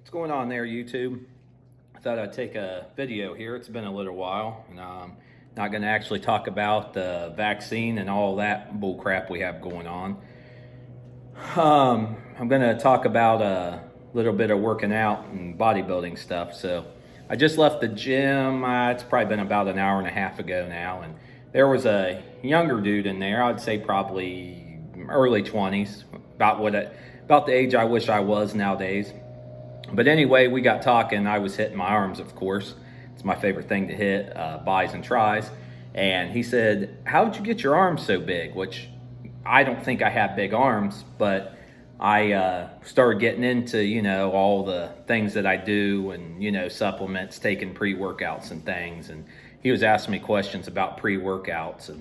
What's going on there, YouTube? I thought I'd take a video here. It's been a little while, and I'm not going to actually talk about the vaccine and all that bull crap we have going on. I'm going to talk about a little bit of working out and bodybuilding stuff. So I just left the gym. It's probably been about an hour and a half ago now, and there was a younger dude in there. I'd say probably early 20s, about the age I wish I was nowadays. But anyway, we got talking. I was hitting my arms, of course. It's my favorite thing to hit, bis and tris. And he said, "How'd you get your arms so big?" Which I don't think I have big arms, but I started getting into, all the things that I do and, supplements, taking pre-workouts and things. And he was asking me questions about pre-workouts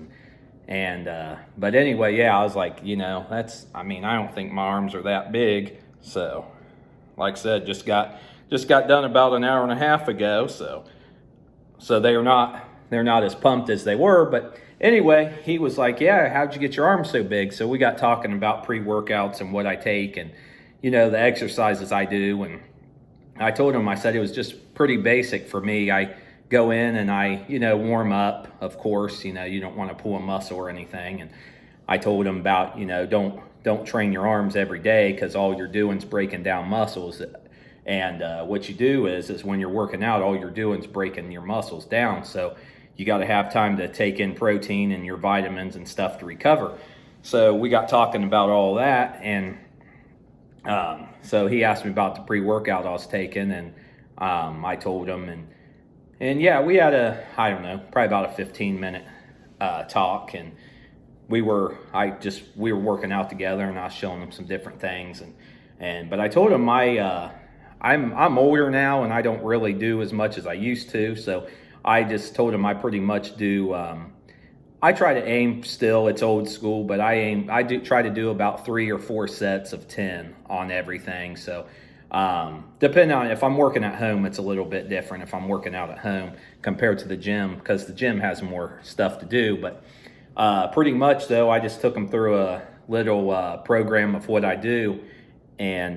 but anyway, yeah, I was like, I don't think my arms are that big. So like I said, just got done about an hour and a half ago, so they're not as pumped as they were. But anyway, he was like, "Yeah, how'd you get your arms so big?" So we got talking about pre-workouts and what I take and the exercises I do. And I told him, I said it was just pretty basic for me. I go in and I warm up. Of course, you don't want to pull a muscle or anything. And I told him about don't train your arms every day, because all you're doing is breaking down muscles. And what you do is when you're working out, all you're doing is breaking your muscles down. So you got to have time to take in protein and your vitamins and stuff to recover. So we got talking about all that. And so he asked me about the pre-workout I was taking. And I told him. And yeah, we had probably about a 15-minute talk. And we were working out together, and I was showing him some different things, but I told him I'm older now, and I don't really do as much as I used to. So I just told him I pretty much do. I try to aim still. It's old school, but I do try to do about 3 or 4 sets of 10 on everything. So depending on if I'm working at home, it's a little bit different if I'm working out at home compared to the gym, because the gym has more stuff to do. But pretty much, though, I just took them through a little program of what I do. And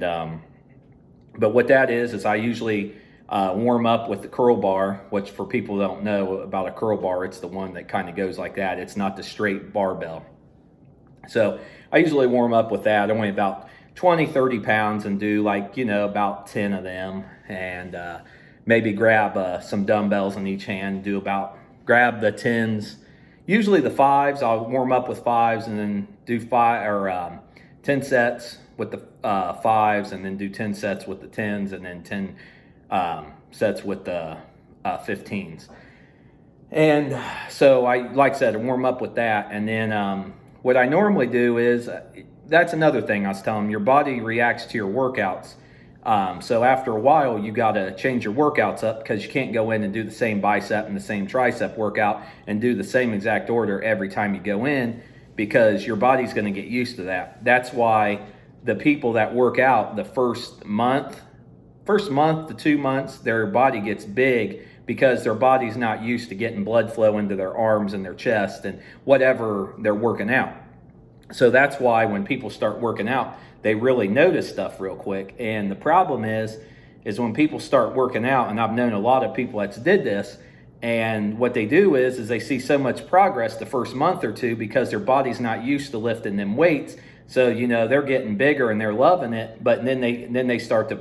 but what that is I usually warm up with the curl bar, which for people who don't know about a curl bar, it's the one that kind of goes like that. It's not the straight barbell. So I usually warm up with that, only about 20-30 pounds, and do about 10 of them, and maybe grab some dumbbells in each hand, grab the 10s. Usually the 5s, I'll warm up with 5s and then do 10 sets with the 5s, and then do 10 sets with the 10s, and then 10 sets with the 15s. And so like I said, I warm up with that. And then what I normally do is, that's another thing I was telling them, your body reacts to your workouts. So after a while, you got to change your workouts up, because you can't go in and do the same bicep and the same tricep workout and do the same exact order every time you go in, because your body's going to get used to that. That's why the people that work out the first month to 2 months, their body gets big, because their body's not used to getting blood flow into their arms and their chest and whatever they're working out. So that's why when people start working out, they really notice stuff real quick. And the problem is when people start working out, and I've known a lot of people that did this, and what they do is they see so much progress the first month or two, because their body's not used to lifting them weights. So, they're getting bigger and they're loving it, but then they start to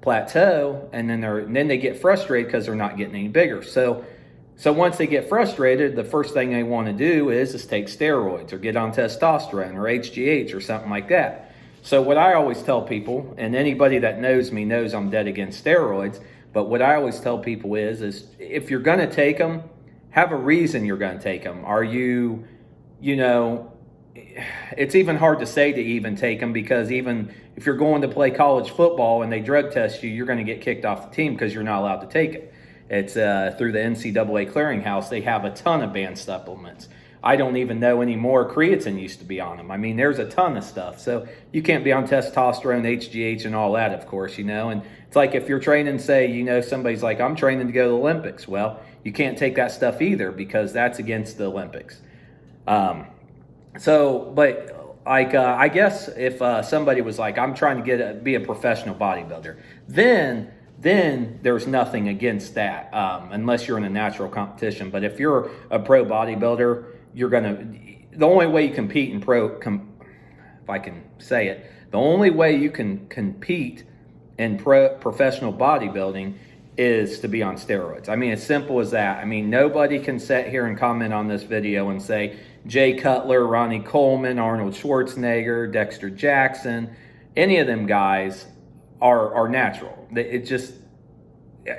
plateau, and then they get frustrated because they're not getting any bigger. So once they get frustrated, the first thing they want to do is take steroids or get on testosterone or HGH or something like that. So what I always tell people, and anybody that knows me knows I'm dead against steroids, but what I always tell people is if you're going to take them, have a reason you're going to take them. Are you, it's even hard to say to even take them, because even if you're going to play college football and they drug test you, you're going to get kicked off the team because you're not allowed to take it. It's through the NCAA clearinghouse. They have a ton of banned supplements. I don't even know anymore. Creatine used to be on them. I mean, there's a ton of stuff. So you can't be on testosterone, HGH, and all that, of course, And it's like if you're training, say, somebody's like, I'm training to go to the Olympics. Well, you can't take that stuff either, because that's against the Olympics. But like I guess if somebody was like, I'm trying to be a professional bodybuilder, then there's nothing against that, unless you're in a natural competition. But if you're a pro bodybuilder, the only way you compete in if I can say it, the only way you can compete in professional bodybuilding is to be on steroids. I mean, as simple as that. I mean, nobody can sit here and comment on this video and say Jay Cutler, Ronnie Coleman, Arnold Schwarzenegger, Dexter Jackson, any of them guys are natural. It just,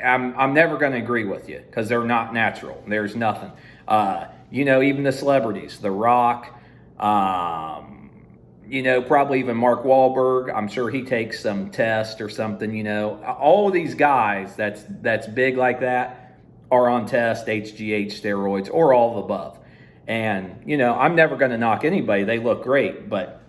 I'm never going to agree with you because they're not natural. There's nothing. Even the celebrities, The Rock, probably even Mark Wahlberg. I'm sure he takes some test or something, All of these guys that's big like that are on test, HGH, steroids, or all of the above. And, I'm never going to knock anybody. They look great. But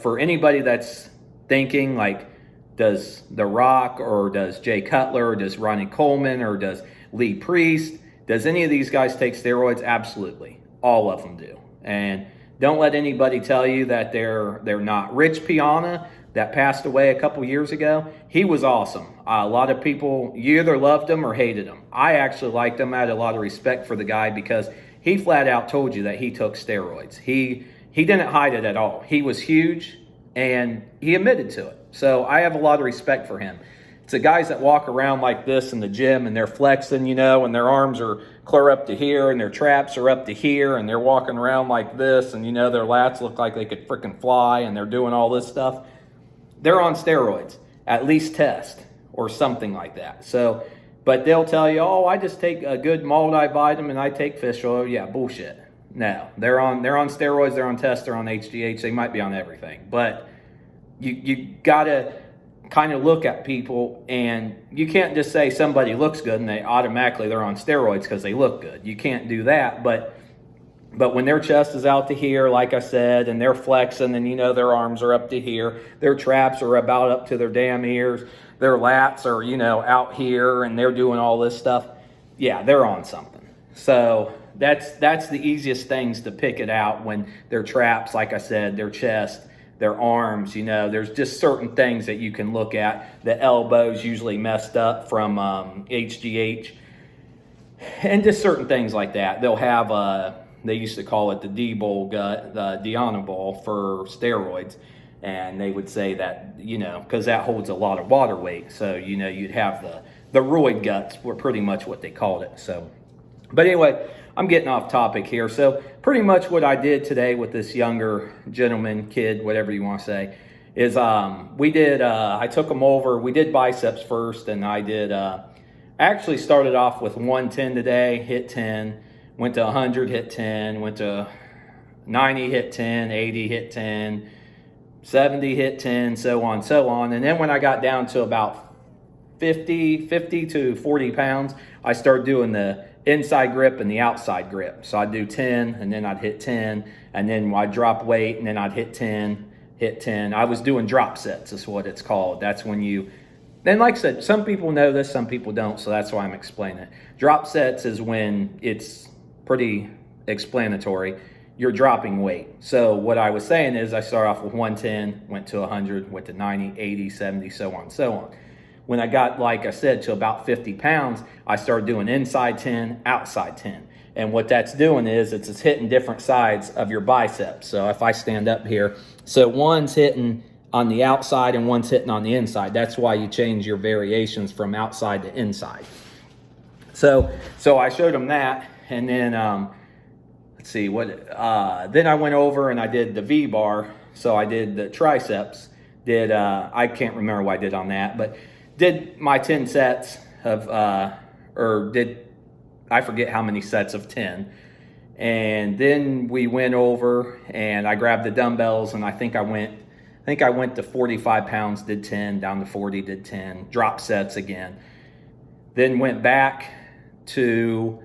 for anybody that's thinking like, does The Rock or does Jay Cutler or does Ronnie Coleman or does Lee Priest, does any of these guys take steroids? Absolutely. All of them do. And don't let anybody tell you that they're not. Rich Piana, that passed away a couple years ago, he was awesome. A lot of people, you either loved him or hated him. I actually liked him. I had a lot of respect for the guy because he flat out told you that he took steroids. He didn't hide it at all. He was huge and he admitted to it. So I have a lot of respect for him. It's the guys that walk around like this in the gym and they're flexing, and their arms are clear up to here and their traps are up to here and they're walking around like this and, their lats look like they could freaking fly and they're doing all this stuff. They're on steroids, at least test or something like that. So, but they'll tell you, oh, I just take a good multivitamin, I take fish oil. Yeah, bullshit. No, they're on steroids, they're on test, they're on HGH, they might be on everything. But you gotta kind of look at people, and you can't just say somebody looks good and they're on steroids because they look good. You can't do that. But when their chest is out to here, like I said, and they're flexing and their arms are up to here, their traps are about up to their damn ears, their lats are out here and they're doing all this stuff, yeah, they're on something. So that's the easiest things to pick it out, when their traps, like I said, their chest, their arms, there's just certain things that you can look at. The elbows usually messed up from HGH, and just certain things like that. They'll have they used to call it the D-bol gut, the Diana ball for steroids, and they would say that because that holds a lot of water weight, so you'd have the roid guts were pretty much what they called it. So, but anyway, I'm getting off topic here. So pretty much what I did today with this younger gentleman, kid, whatever you want to say, is I took him over. We did biceps first, and I actually started off with 110 today, hit 10, went to 100, hit 10, went to 90, hit 10, 80, hit 10, 70, hit 10, so on, so on. And then when I got down to about 50 to 40 pounds, I started doing the inside grip and the outside grip. So I'd do 10 and then I'd hit 10 and then I'd drop weight and then I'd hit 10, hit 10. I was doing drop sets is what it's called. That's when then like I said, some people know this, some people don't, so that's why I'm explaining it. Drop sets is when it's pretty explanatory. You're dropping weight. So what I was saying is I started off with 110, went to 100, went to 90, 80, 70, so on, so on. When I got, like I said, to about 50 pounds, I started doing inside 10, outside 10. And what that's doing is it's hitting different sides of your biceps. So if I stand up here, so one's hitting on the outside and one's hitting on the inside. That's why you change your variations from outside to inside. So I showed them that, and then let's see then I went over and I did the V-bar. So I did the triceps. I can't remember what I did on that, but did my 10 sets of, I forget how many sets of 10. And then we went over and I grabbed the dumbbells, and I think I went to 45 pounds, did 10, down to 40, did 10, drop sets again. Then went back to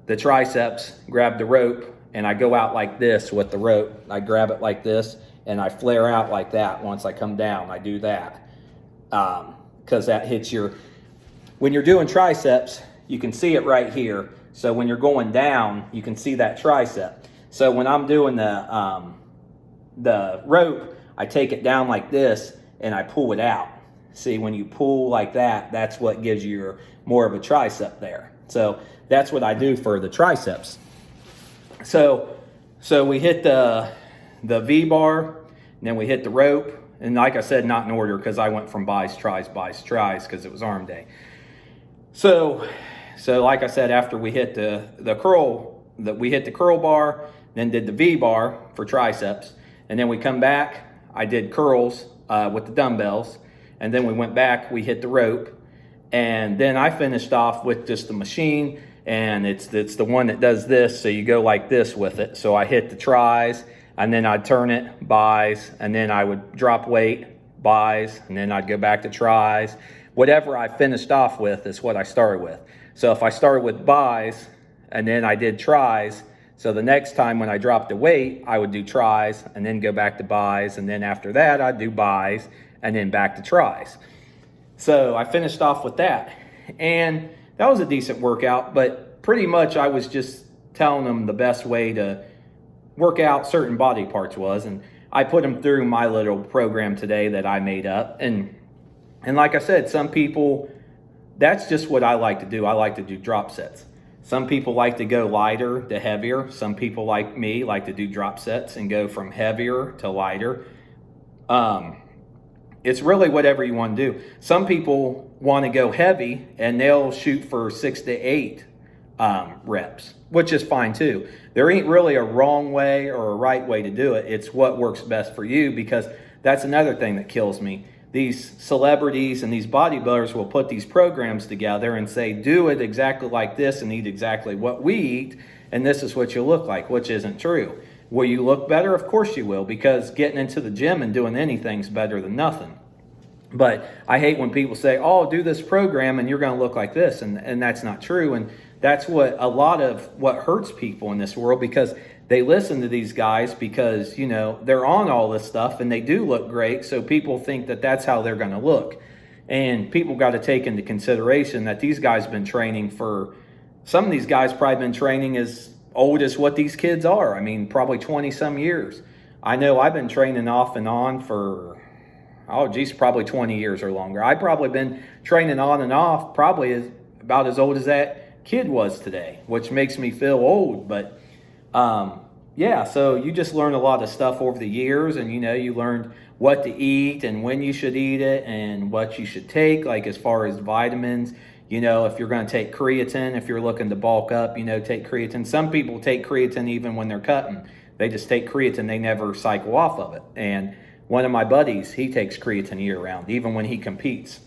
the triceps, grabbed the rope, and I go out like this with the rope. I grab it like this and I flare out like that. Once I come down, I do that. Because that hits when you're doing triceps, you can see it right here. So when you're going down, you can see that tricep. So when I'm doing the the rope, I take it down like this and I pull it out. See, when you pull like that, that's what gives you more of a tricep there. So that's what I do for the triceps. So we hit the V-bar, and then we hit the rope. And like I said, not in order because I went from biceps, tries, because it was arm day. So like I said, after we hit the curl, we hit the curl bar, then did the V-bar for triceps. And then we come back, I did curls with the dumbbells. And then we went back, we hit the rope. And then I finished off with just the machine, and it's the one that does this, so you go like this with it. So I hit the tries, and then I'd turn it, bis, and then I would drop weight, bis, and then I'd go back to tries. Whatever I finished off with is what I started with. So if I started with bis, and then I did tries, so the next time when I dropped the weight, I would do tries, and then go back to bis, and then after that, I'd do bis, and then back to tries. So I finished off with that, and that was a decent workout, but pretty much I was just telling them the best way to work out certain body parts was, and I put them through my little program today that I made up. And like I said, some people, that's just what I like to do. I like to do drop sets. Some people like to go lighter to heavier. Some people like me like to do drop sets and go from heavier to lighter. It's really whatever you want to do. Some people want to go heavy and they'll shoot for 6 to 8 reps, which is fine too. There ain't really a wrong way or a right way to do it. It's what works best for you, because that's another thing that kills me. These celebrities and these bodybuilders will put these programs together and say, do it exactly like this and eat exactly what we eat, and this is what you look like, which isn't true. Will you look better? Of course you will, because getting into the gym and doing anything's better than nothing. But I hate when people say, oh, do this program and you're going to look like this. And that's not true. And that's what a lot of what hurts people in this world, because they listen to these guys because, you know, they're on all this stuff and they do look great. So people think that that's how they're going to look. And people got to take into consideration that these guys have been training for, some of these guys probably been training as old as what these kids are. I mean, probably 20 some years. I know I've been training off and on for, probably 20 years or longer. I've probably been training on and off probably about as old as that kid was today, which makes me feel old. But yeah, so you just learn a lot of stuff over the years, and you learned what to eat and when you should eat it and what you should take, like as far as vitamins. If you're going to take creatine, if you're looking to bulk up, take creatine. Some people take creatine even when they're cutting. They just take creatine, they never cycle off of it. And one of my buddies, he takes creatine year round, even when he competes.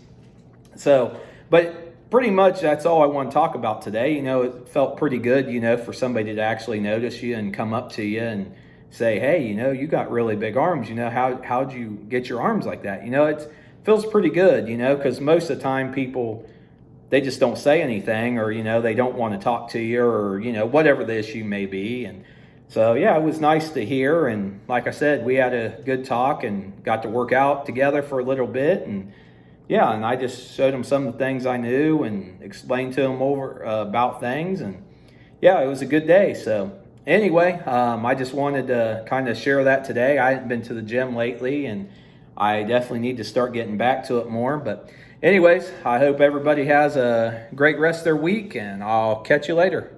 So, but pretty much that's all I want to talk about today. It felt pretty good, for somebody to actually notice you and come up to you and say, hey, you got really big arms. How'd you get your arms like that? It feels pretty good, because most of the time people, they just don't say anything, or, they don't want to talk to you, or, whatever the issue may be. And so, yeah, it was nice to hear. And like I said, we had a good talk and got to work out together for a little bit. And yeah, and I just showed him some of the things I knew and explained to him about things. And yeah, it was a good day. So anyway, I just wanted to kind of share that today. I haven't been to the gym lately, and I definitely need to start getting back to it more. But anyways, I hope everybody has a great rest of their week, and I'll catch you later.